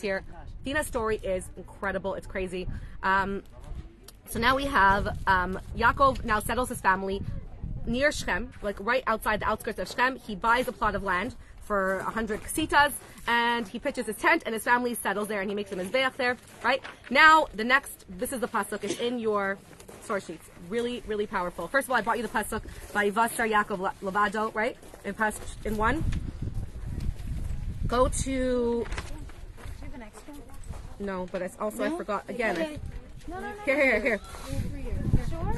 here. Dinah's story is incredible. It's crazy. So now we have Yaakov now settles his family near Shechem, like right outside the outskirts of Shechem. He buys a plot of land for 100 ksitas, and he pitches his tent, and his family settles there, and he makes a mizbeach there, right? Now, this is the pasuk. It's in your source sheets. Really, really powerful. First of all, I brought you the pasuk by Vayishlach Yaakov Levado, right? In 1. Go to... Do you have an extra? No, but it's also, I forgot. Again. Okay. No. Here. Sure?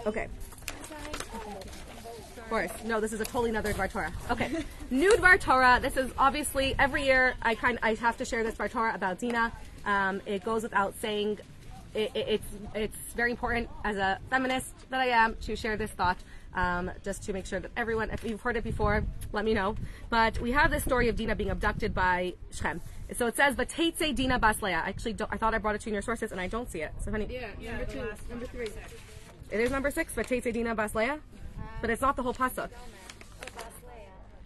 Okay. Of course. No, this is a totally another Dvar Torah. Okay. New Dvar Torah. This is obviously every year I have to share this Dvar Torah about Dinah. It goes without saying. It's very important as a feminist that I am to share this thought. Just to make sure that everyone, if you've heard it before, let me know. But we have this story of Dinah being abducted by Shechem. So it says, "V'teitze Dinah bas Leah." Actually, I thought I brought it to you in your sources, and I don't see it. So, honey, Number 2, number 3. it is number 6. "V'teitze Dinah bas Leah," but it's not the whole pasuk.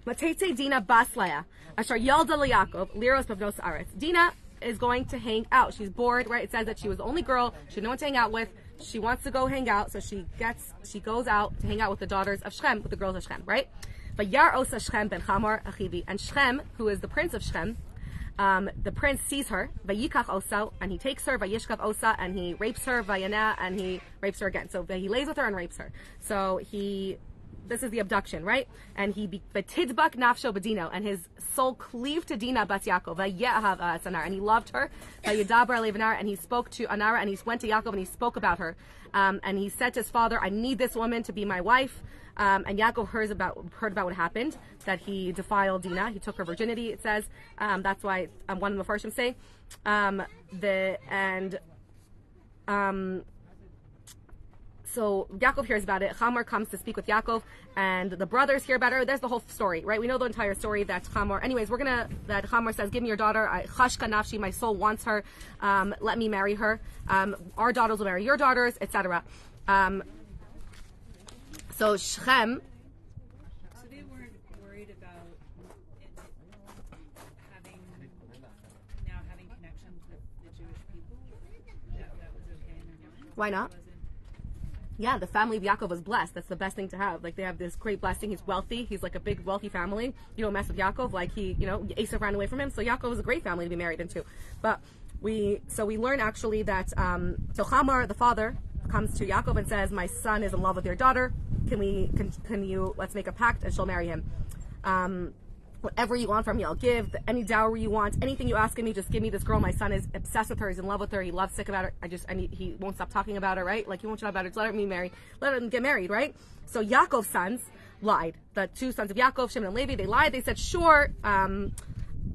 "V'teitze Dinah bas Leah, asher yalda leYaakov liros b'vnos aretz." Dinah is going to hang out. She's bored, right? It says that she was the only girl. She had no one to hang out with. She wants to go hang out, so she goes out to hang out with the daughters of Shechem, with the girls of Shechem, right? Vayar osa Shechem ben Chamor achivi, and Shechem, who is the prince of Shechem, the prince sees her, vayikach osa, and he takes her, vayishkav osa, and he rapes her, vayana, and he rapes her again. So he lays with her and rapes her. So this is the abduction, right? And he betidbak nafsho bedino, and his soul cleaved to Dinah bas Yaakov, vayehav sanar, and he loved her, vayedaber levanar, and he spoke to Anara, and he went to Yaakov and he spoke about her, and he said to his father, "I need this woman to be my wife." And Yaakov heard about what happened, that he defiled Dinah, he took her virginity. It says that's why one of the Mepharshim say So Yaakov hears about it. Chamor comes to speak with Yaakov, and the brothers hear about her. There's the whole story, right? We know the entire story that Chamor. Anyways, that Chamor says, "Give me your daughter. Chashka nafshi, my soul wants her. Let me marry her. Our daughters will marry your daughters, etc." So Shechem. So they weren't worried about having connections with the Jewish people. That was okay in their mind. Why not? Yeah, the family of Yaakov was blessed. That's the best thing to have. Like, they have this great blessing. He's wealthy. He's like a big, wealthy family. You don't mess with Yaakov. Like, Esau ran away from him. So Yaakov was a great family to be married into. But we learn actually that, so Chamor, the father, comes to Yaakov and says, "My son is in love with your daughter. Let's make a pact and she'll marry him. Whatever you want from me, I'll give. Any dowry you want, anything you ask of me, just give me this girl. My son is obsessed with her. He's in love with her. He loves sick about her. He won't stop talking about her, right? Like, he won't shut up about her. Just let her get married, right?" So Yaakov's sons lied. The 2 sons of Yaakov, Shimon and Levi, they lied. They said, "Sure."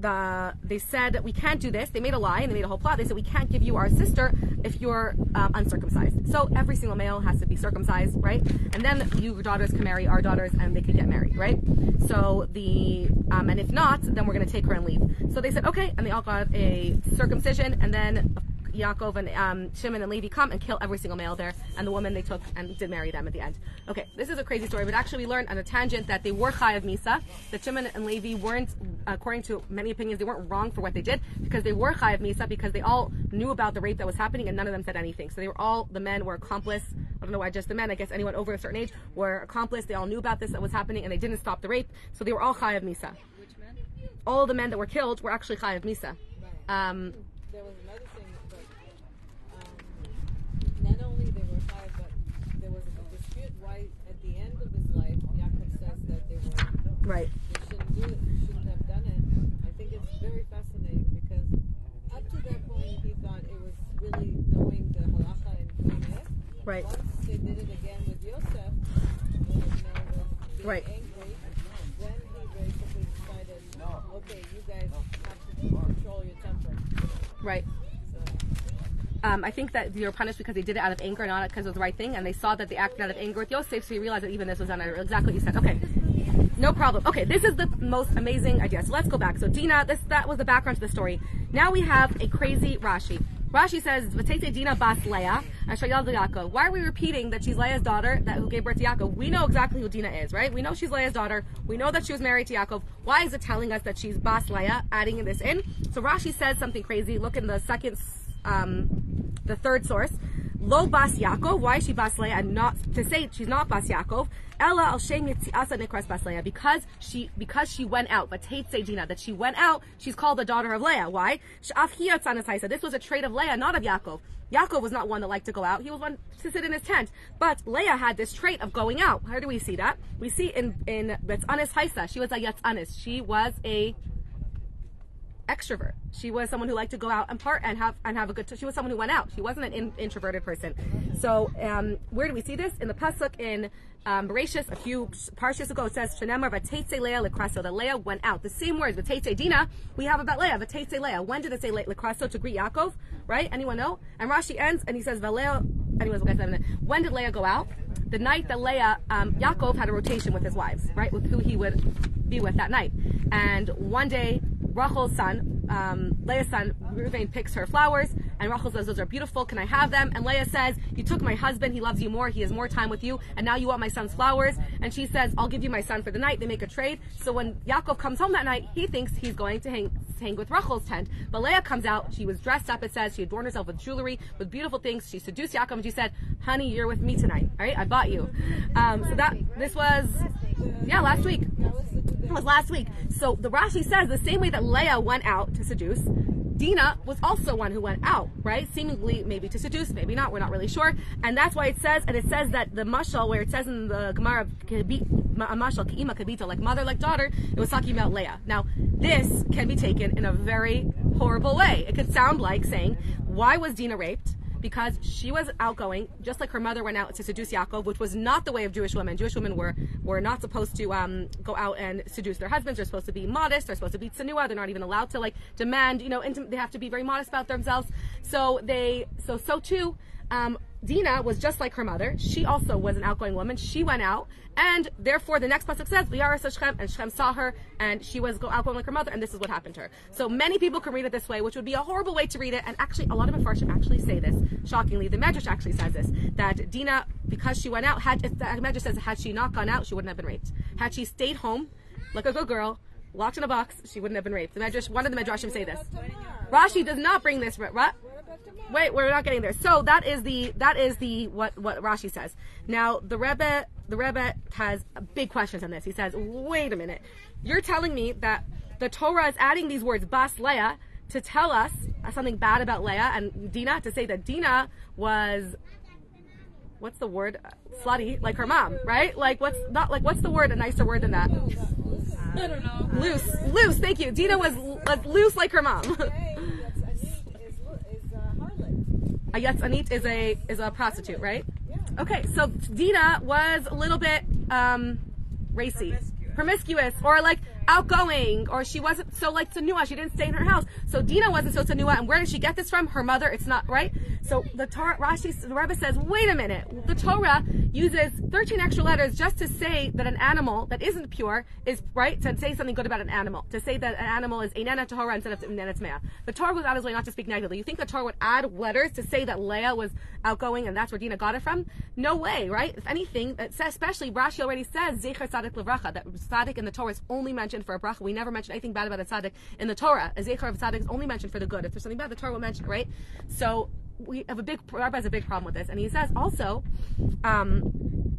They said, "We can't do this." They made a lie and they made a whole plot. They said, "We can't give you our sister if you're uncircumcised." So every single male has to be circumcised, right? And then your daughters can marry our daughters and they can get married, right? So and if not, then we're going to take her and leave. So they said, okay, and they all got a circumcision, and then Yaakov and Shimon and Levi come and kill every single male there, and the woman they took and did marry them at the end. Okay, this is a crazy story, but actually we learned on a tangent that they were chayav misa, that Shimon and Levi weren't, according to many opinions, they weren't wrong for what they did, because they were chayav misa, because they all knew about the rape that was happening and none of them said anything. So the men were accomplice. I don't know why just the men, I guess anyone over a certain age were accomplice. They all knew about this that was happening and they didn't stop the rape, so they were all chayav misa. Which men? All of the men that were killed were actually chayav misa. Right. There was another thing, but not only they were five, but there was a dispute why at the end of his life, Yaakov says that they were right. They shouldn't do it, shouldn't have done it. I think it's very fascinating because up to that point he thought it was really knowing the halacha and doing it. Right. Once they did it again with Yosef, when was being right. angry, then he basically decided, okay, you guys have to control your temper. Right. I think that they were punished because they did it out of anger, not because it was the right thing, and they saw that they acted out of anger with Yosef, so you realized that even this was done exactly what you said. Okay, no problem. Okay, this is the most amazing idea. So let's go back. So Dinah, that was the background to the story. Now we have a crazy Rashi. Rashi says, "V'teitze Dinah bas Leah, asher yalda Yaakov." Why are we repeating that she's Leah's daughter who gave birth to Yaakov? We know exactly who Dinah is, right? We know she's Leah's daughter. We know that she was married to Yaakov. Why is it telling us that she's bas Leah, adding this in? So Rashi says something crazy. Look in the the third source. Lo bas Yaakov. Why is she bas Leah and not to say she's not bas Yaakov? Ella al shem yitziasa nikras bas Leah, because she went out. But Teitze Dinah, that she went out, she's called the daughter of Leah. Why? Sh'af hi yatzanas haisa. This was a trait of Leah, not of Yaakov. Yaakov was not one that liked to go out. He was one to sit in his tent. But Leah had this trait of going out. How do we see that? We see in Yatzanis haisa. She was a Yatzanis. She was a extrovert. She was someone who liked to go out and part and have a good she was someone who went out. She wasn't an introverted person. So where do we see this? In the pasuk in Bereshis, a few parshas ago, it says Shenemar v'teitze Leah lekraso, that Leah went out. The same words, v'teitze Dinah, we have about Leah, v'teitze Leah. When did it say lekraso, to greet Yaakov? Right? Anyone know? And Rashi ends and he says V'Leah. Anyways, when did Leah go out? The night that Leah, Yaakov had a rotation with his wives, right? With who he would be with that night. And one day, Rachel's son, Leah's son, Reuven, picks her flowers, and Rachel says, "Those are beautiful, can I have them?" And Leah says, "You took my husband, he loves you more, he has more time with you, and now you want my son's flowers." And she says, "I'll give you my son for the night." They make a trade. So when Yaakov comes home that night, he thinks he's going to hang with Rachel's tent. But Leah comes out, she was dressed up, it says, she adorned herself with jewelry, with beautiful things. She seduced Yaakov, and she said, "Honey, you're with me tonight, all right? I bought you." This was last week. It was last week. So the Rashi says the same way that Leah went out to seduce, Dinah was also one who went out, right? Seemingly maybe to seduce, maybe not, we're not really sure. And that's why it says that the mashal, where it says in the Gemara, mashal, ki'ima kabita, like mother, like daughter, it was talking about Leah. Now, this can be taken in a very horrible way. It could sound like saying, why was Dinah raped? Because she was outgoing, just like her mother went out to seduce Yaakov, which was not the way of Jewish women. Jewish women were not supposed to go out and seduce their husbands. They're supposed to be modest. They're supposed to be tsanua. They're not even allowed to demand, they have to be very modest about themselves. So too, Dinah was just like her mother. She also was an outgoing woman. She went out, and therefore the next pasuk says, "V'yaras Shechem," and Shechem saw her, and she was outgoing like her mother, and this is what happened to her. So many people can read it this way, which would be a horrible way to read it, and actually a lot of Mefarshim actually say this. Shockingly, the Medrash actually says this, that Dinah, because she went out, the Medrash says, had she not gone out, she wouldn't have been raped. Had she stayed home, like a good girl, locked in a box, she wouldn't have been raped. One of the Medrashim say this. Rashi does not bring this. Wait, we're not getting there. So that is what Rashi says. Now the Rebbe has big questions on this. He says, wait a minute, you're telling me that the Torah is adding these words bas Leah to tell us something bad about Leah and Dinah, to say that Dinah was, what's the word, slutty, like her mom, right? What's the word, a nicer word than that? I don't know. Loose. Thank you. Dinah was loose like her mom. A yatzanit is a prostitute, right? Yeah. Okay, so Dinah was a little bit racy, promiscuous, or outgoing, or she wasn't so tsanua. She didn't stay in her house. So Dinah wasn't so tsanua. And where did she get this from? Her mother. It's not right. So the Torah, the Rebbe says, wait a minute. The Torah uses 13 extra letters just to say that an animal that isn't pure is right, to say something good about an animal, to say that an animal is einena tahora instead of einena tmea. The Torah goes out of his way not to speak negatively. You think the Torah would add letters to say that Leah was outgoing and that's where Dinah got it from? No way, right? If anything, it says, especially Rashi already says zecher tzaddik levracha, that tzaddik in the Torah is only mentioned for a bracha. We never mention anything bad about a tzaddik in the Torah. A zecher of tzaddik is only mentioned for the good. If there's something bad, the Torah will mention it, right? So we have Rabbi has a big problem with this, and he says also, some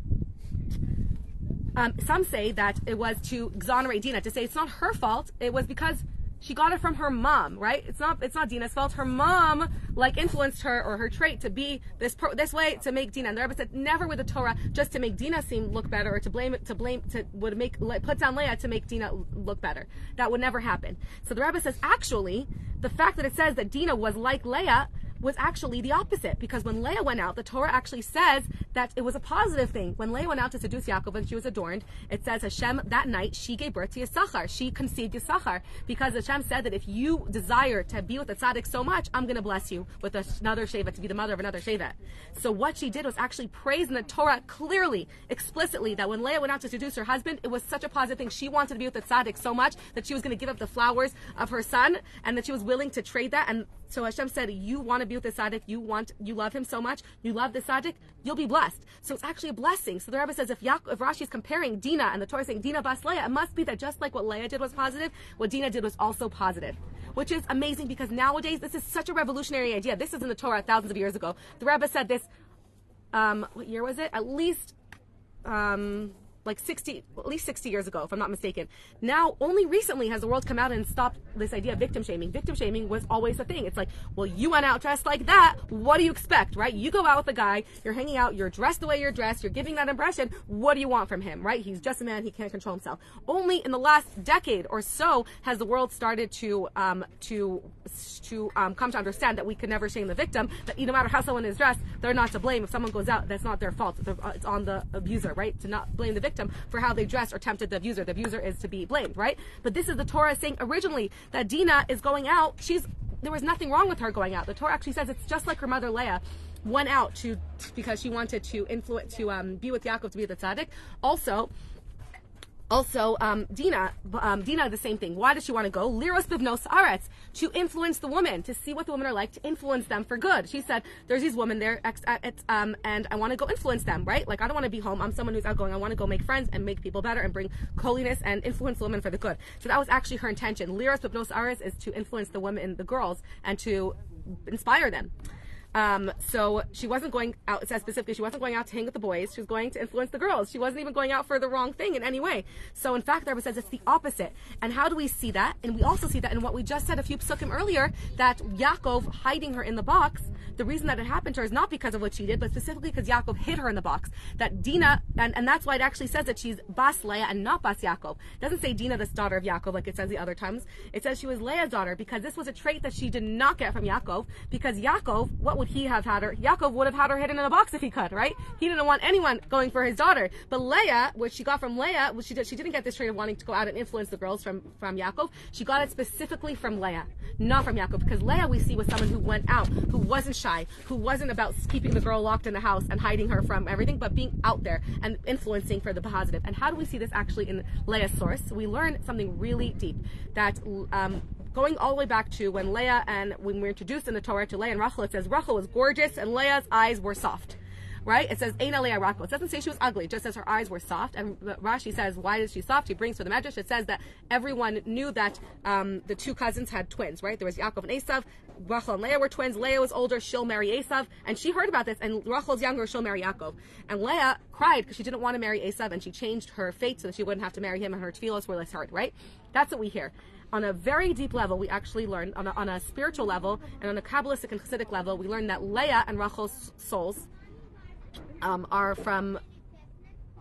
say that it was to exonerate Dinah, to say it's not her fault. It was because she got it from her mom, right? It's not Dinah's fault. Her mom influenced her, or her trait, to be this way, to make Dinah. And the Rebbe said never with the Torah just to make Dinah look better, or put down Leah to make Dinah look better. That would never happen. So the Rebbe says actually the fact that it says that Dinah was like Leah was actually the opposite, because when Leah went out, the Torah actually says that it was a positive thing. When Leah went out to seduce Yaakov and she was adorned, it says Hashem, that night, she gave birth to Yisachar. She conceived Yisachar, because Hashem said that if you desire to be with the tzaddik so much, I'm going to bless you with another shevet, to be the mother of another shevet. So what she did was actually praise in the Torah clearly, explicitly, that when Leah went out to seduce her husband, it was such a positive thing. She wanted to be with the tzaddik so much that she was going to give up the flowers of her son, and that she was willing to trade that. And so Hashem said, you want to be with the tzaddik, you love him so much, you love the tzaddik, you'll be blessed. So it's actually a blessing. So the Rebbe says if Rashi is comparing Dinah and the Torah is saying Dinah bas Leah, it must be that just like what Leah did was positive, what Dinah did was also positive. Which is amazing because nowadays this is such a revolutionary idea. This is in the Torah thousands of years ago. The Rebbe said this, what year was it? At least 60 years ago, if I'm not mistaken. Now, only recently has the world come out and stopped this idea of victim shaming. Victim shaming was always a thing. It's like, well, you went out dressed like that. What do you expect, right? You go out with a guy, you're hanging out, you're dressed the way you're dressed, you're giving that impression. What do you want from him, right? He's just a man. He can't control himself. Only in the last decade or so has the world started to come to understand that we could never shame the victim, that no matter how someone is dressed, they're not to blame. If someone goes out, that's not their fault. It's on the abuser, right? To not blame the victim for how they dressed or tempted the abuser. The abuser is to be blamed, right? But this is the Torah saying originally that Dinah is going out. There was nothing wrong with her going out. The Torah actually says it's just like her mother Leah went out because she wanted to be with Yaakov, to be with the tzaddik. Also, Dinah, the same thing. Why does she want to go? Liros bivnos aretz, to influence the women, to see what the women are like, to influence them for good. She said, there's these women there, and I want to go influence them, right? Like, I don't want to be home. I'm someone who's outgoing. I want to go make friends and make people better and bring holiness and influence the women for the good. So that was actually her intention. Liros bivnos aretz is to influence the women, the girls, and to inspire them. So she wasn't going out, it says specifically, she wasn't going out to hang with the boys. She was going to influence the girls. She wasn't even going out for the wrong thing in any way. So in fact, the Rebbe says it's the opposite. And how do we see that? And we also see that in what we just said a few psukim earlier, that Yaakov hiding her in the box, the reason that it happened to her is not because of what she did, but specifically because Yaakov hid her in the box. That Dinah, and that's why it actually says that she's bas Leah and not bas Yaakov. It doesn't say Dinah, the daughter of Yaakov, like it says the other times. It says she was Leah's daughter, because this was a trait that she did not get from Yaakov, because Yaakov, what would he have had her? Yaakov would have had her hidden in a box if he could, right? He didn't want anyone going for his daughter. But Leah, what she got from Leah, she didn't get this trait of wanting to go out and influence the girls from Yaakov. She got it specifically from Leah, not from Yaakov, because Leah we see was someone who went out, who wasn't shy, who wasn't about keeping the girl locked in the house and hiding her from everything, but being out there and influencing for the positive. And how do we see this actually in Leah's source? We learn something really deep, that going all the way back to when we're introduced in the Torah to Leah and Rachel, it says Rachel was gorgeous and Leah's eyes were soft. Right? It says Eina Leah Rachel. It doesn't say she was ugly, it just says her eyes were soft. And Rashi says, why is she soft? He brings for the Medrash. It says that everyone knew that the two cousins had twins, right? There was Yaakov and Esav. Rachel and Leah were twins. Leah was older, she'll marry Esav. And she heard about this, and Rachel's younger, she'll marry Yaakov. And Leah cried because she didn't want to marry Esav, and she changed her fate so that she wouldn't have to marry him, and her tefillos were less heard, right? That's what we hear. On a very deep level, we actually learn, on a spiritual level, and on a Kabbalistic and Chassidic level, we learn that Leah and Rachel's souls are from,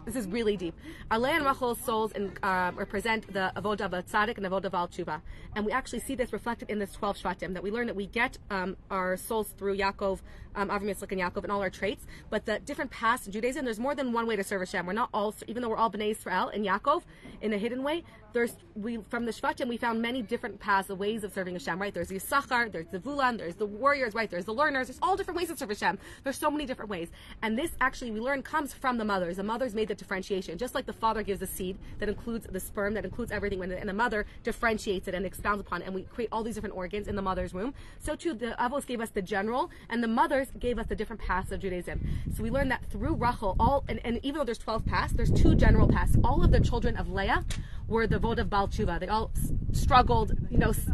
this is really deep. Leah and Rachel's souls represent the avodah of a tzaddik and avodah of al tshuva. And we actually see this reflected in this 12 shvatim, that we learn that we get our souls through Yaakov, Avram, Yitzchak, and Yaakov, and all our traits. But the different paths in Judaism, there's more than one way to serve Hashem. We're not all, even though we're all Bnei Israel and Yaakov, in a hidden way, from the shvatim, we found many different paths, of ways of serving Hashem, right? There's Yisachar, there's the Vulan, there's the warriors, right? There's the learners. There's all different ways to serve Hashem. There's so many different ways. And this actually, we learn, comes from the mothers. The mothers made the differentiation. Just like the father gives the seed that includes the sperm, that includes everything, and the mother differentiates it and expounds upon it, and we create all these different organs in the mother's womb. So too, the Avos gave us the general, and the mothers gave us the different paths of Judaism. So we learn that through Rachel, and even though there's 12 paths, there's 2 general paths. All of the children of Leah were the Vod of Baal Tshuva. They all struggled,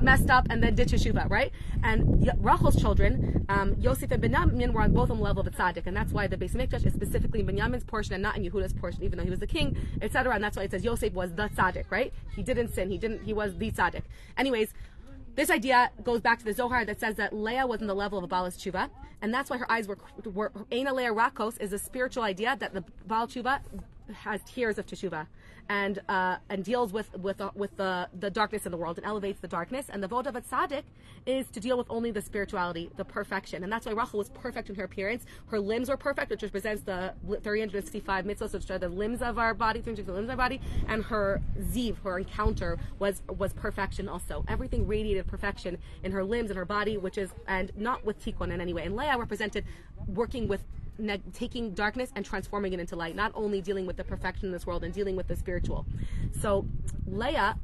messed up, and then did Teshuvah, right? And Rachel's children, Yosef and Binyamin, were on both on the level of a tzaddik, and that's why the Beis Hamikdash is specifically Binyamin's portion and not in Yehuda's portion, even though he was the king, etc. And that's why it says Yosef was the tzaddik, right? He didn't sin. He was the tzaddik. Anyways, this idea goes back to the Zohar that says that Leah was in the level of a Baal's Tshuva, and that's why her eyes were Eina Leah Rakos is a spiritual idea that the Baal Tshuva has tears of Teshuvah, and deals with the darkness in the world and elevates the darkness. And the Vod of a Tzaddik is to deal with only the spirituality, the perfection. And that's why Rachel was perfect in her appearance. Her limbs were perfect, which represents the 365 mitzvahs, which are the limbs of our body, 365 limbs of our body. And her ziv, her encounter, was perfection also. Everything radiated perfection in her limbs and her body, and not with tikkun in any way. And Leah represented working with taking darkness and transforming it into light, not only dealing with the perfection in this world and dealing with the spiritual. So Leah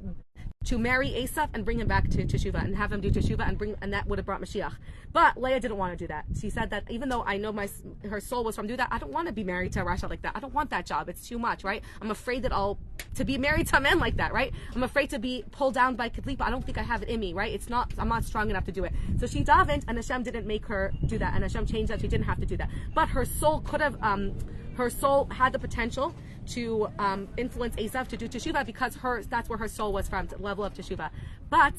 to marry Esav and bring him back to Teshuvah and have him do Teshuvah and that would have brought Mashiach. But Leah didn't want to do that. She said that even though I know her soul was from do that, I don't want to be married to a Rasha like that. I don't want that job. It's too much, right? I'm afraid that to be married to a man like that, right? I'm afraid to be pulled down by Kadlipa. I don't think I have it in me, right? I'm not strong enough to do it. So she davened and Hashem didn't make her do that, and Hashem changed that. She didn't have to do that. But her soul could have, her soul had the potential to influence Esav to do Teshuvah because that's where her soul was from, the level of Teshuvah. But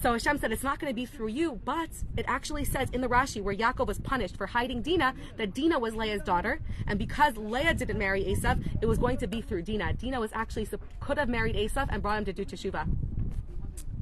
so Hashem said, it's not going to be through you, but it actually says in the Rashi where Yaakov was punished for hiding Dinah, that Dinah was Leah's daughter, and because Leah didn't marry Esav, it was going to be through Dinah. Dinah was actually could have married Esav and brought him to do Teshuvah.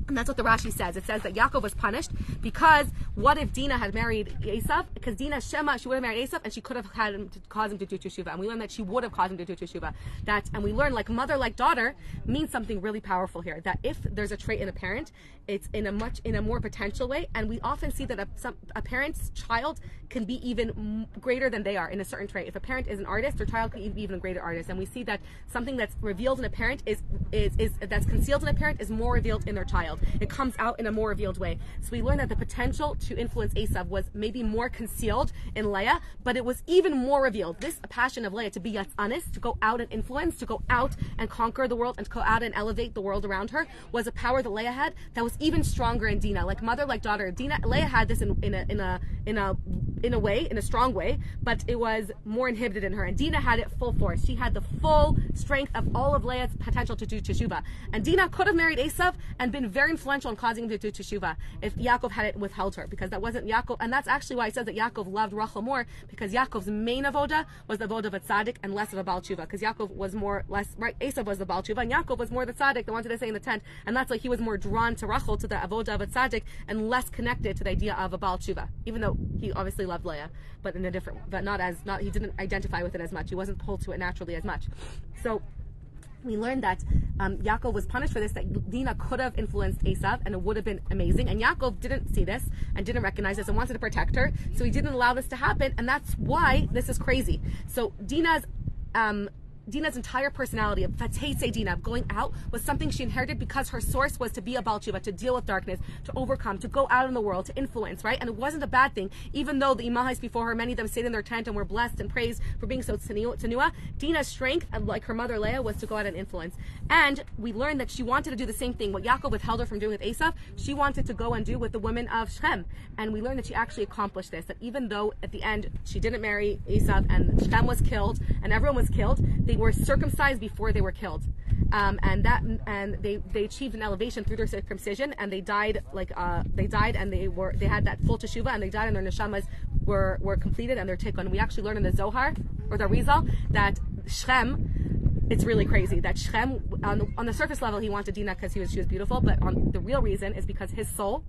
And that's what the Rashi says. It says that Yaakov was punished because what if Dinah had married Esav? Because Dinah Shema, she would have married Esav and she could have had him to cause him to do Teshuvah. And we learned that she would have caused him to do Teshuvah. And we learn like mother, like daughter means something really powerful here. That if there's a trait in a parent, it's in a more potential way. And we often see that a parent's child can be even greater than they are in a certain trait. If a parent is an artist, their child can be even a greater artist. And we see that something that's revealed in a parent is that's concealed in a parent is more revealed in their child. It comes out in a more revealed way. So we learned that the potential to influence Esav was maybe more concealed in Leah, but it was even more revealed. This passion of Leah to be honest, to go out and influence, to go out and conquer the world, and to go out and elevate the world around her, was a power that Leah had that was even stronger in Dinah. Like mother, like daughter. Leah had this in a way, in a strong way, but it was more inhibited in her. And Dinah had it full force. She had the full strength of all of Leah's potential to do Teshuvah. And Dinah could have married Esav and been very influential in causing him to do Teshuvah if Yaakov had it withheld her, because that wasn't Yaakov. And that's actually why it says that Yaakov loved Rachel more, because Yaakov's main avoda was the avoda of a tzaddik and less of a Baal Tshuva, because Yaakov was right, Esav was the Baal Tshuva, and Yaakov was more the tzaddik, the one to stay in the tent. And that's why he was more drawn to Rachel, to the avoda of a tzaddik, and less connected to the idea of a Baal Tshuva, even though he obviously loved Leah, but in a different, but he didn't identify with it as much. He wasn't pulled to it naturally as much. So we learned that Yaakov was punished for this, that Dinah could have influenced Esav and it would have been amazing. And Yaakov didn't see this and didn't recognize this and wanted to protect her. So he didn't allow this to happen. And that's why this is crazy. So Dinah's entire personality of Fatese Dinah, of going out, was something she inherited because her source was to be a Baal Tshuva, to deal with darkness, to overcome, to go out in the world, to influence, right? And it wasn't a bad thing. Even though the Imahais before her, many of them stayed in their tent and were blessed and praised for being so tsanua, Dinah's strength, like her mother Leah, was to go out and influence. And we learned that she wanted to do the same thing. What Yaakov withheld her from doing with Esav, she wanted to go and do with the women of Shechem. And we learned that she actually accomplished this, that even though at the end she didn't marry Esav and Shechem was killed and everyone was killed, they were circumcised before they were killed, and they achieved an elevation through their circumcision, and they died and they had that full teshuva, and they died and their neshamas were completed and their tikkun. We actually learned in the Zohar or the Rizal that Shechem, it's really crazy that Shechem, on the surface level, he wanted Dinah because she was beautiful, but the real reason is because his soul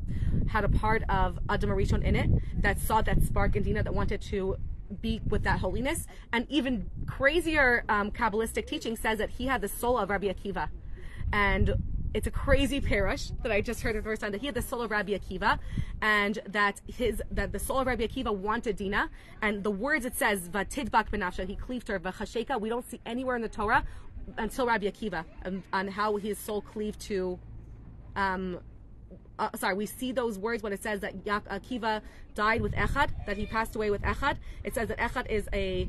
had a part of Adam Arishon in it that saw that spark in Dinah that wanted to be with that holiness. And even crazier Kabbalistic teaching says that he had the soul of Rabbi Akiva, and it's a crazy parush that I just heard the first time, that he had the soul of Rabbi Akiva, and that the soul of Rabbi Akiva wanted Dinah. And the words it says Vatidbak benafsha, he cleaved her, Vachasheka, we don't see anywhere in the Torah until Rabbi Akiva on how his soul cleaved to we see those words when it says that Akiva died with Echad, that he passed away with Echad. It says that Echad is a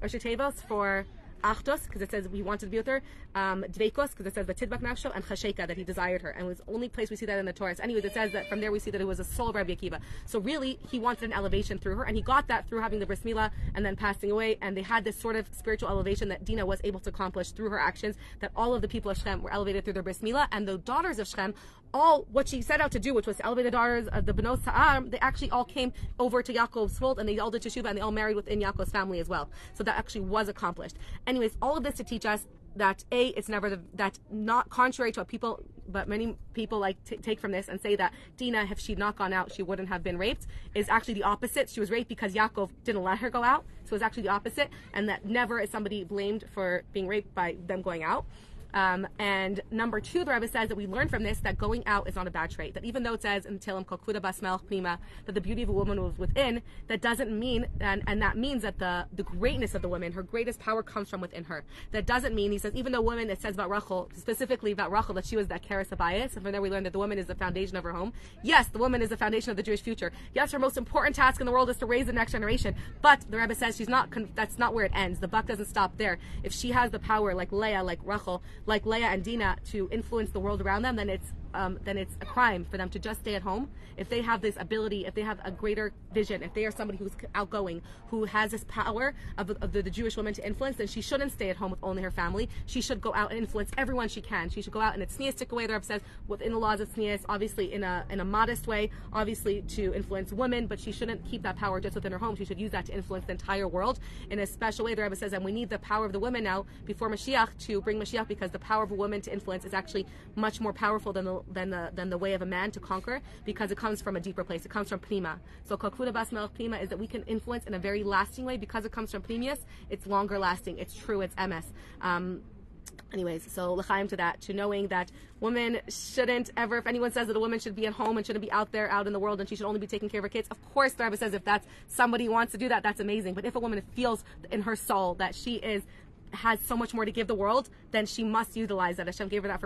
Tevos for Achdos, because it says he wanted to be with her, Dveikos, because it says Vatidbak Nafsho, and Chasheka, that he desired her. And it was the only place we see that in the Torah. So anyways, it says that from there we see that it was a soul of Rabbi Akiva. So really, he wanted an elevation through her, and he got that through having the bris milah and then passing away. And they had this sort of spiritual elevation that Dinah was able to accomplish through her actions, that all of the people of Shechem were elevated through their bris milah, and the daughters of Shechem, all what she set out to do, which was to elevate the daughters of the Benos Sa'ar, they actually all came over to Yaakov's fold, and they all did Teshuvah, and they all married within Yaakov's family as well. So that actually was accomplished. Anyways, all of this to teach us that it's never that not contrary to what people, but many people like take from this and say that Dinah, if she'd not gone out, she wouldn't have been raped, is actually the opposite. She was raped because Yaakov didn't let her go out. So it's actually the opposite, and that never is somebody blamed for being raped by them going out. And number two, the Rebbe says that we learn from this that going out is not a bad trait. That even though it says in Tehillim Kokuda Bas Melech Pnima that the beauty of a woman was within, that doesn't mean, and that means that the greatness of the woman, her greatest power comes from within her. That doesn't mean, he says, even though women, it says about Rachel, specifically about Rachel, that she was that Keres Abayis, and from there we learn that the woman is the foundation of her home. Yes, the woman is the foundation of the Jewish future. Yes, her most important task in the world is to raise the next generation. But the Rebbe says that's not where it ends. The buck doesn't stop there. If she has the power, like Leah, like Rachel, like Leah and Dinah, to influence the world around them, then it's a crime for them to just stay at home. If they have this ability, if they have a greater vision, if they are somebody who's outgoing, who has this power of the Jewish woman to influence, then she shouldn't stay at home with only her family. She should go out and influence everyone she can. She should go out in a tzniustic way, the Rebbe says, within the laws of tznius, obviously in a modest way, obviously to influence women, but she shouldn't keep that power just within her home. She should use that to influence the entire world in a special way. The Rebbe says, and we need the power of the women now before Mashiach to bring Mashiach, because the power of a woman to influence is actually much more powerful than the way of a man to conquer, because it comes from a deeper place. It comes from Pnima. So Kokuda Bas Melech Pnima is that we can influence in a very lasting way because it comes from Pnimius. It's longer lasting. It's true. It's MS. Anyways, so l'chaim to that, to knowing that women shouldn't ever, if anyone says that a woman should be at home and shouldn't be out there, out in the world, and she should only be taking care of her kids, of course the Rebbe says if that's somebody who wants to do that, that's amazing. But if a woman feels in her soul that she has so much more to give the world, then she must utilize that. Hashem gave her that for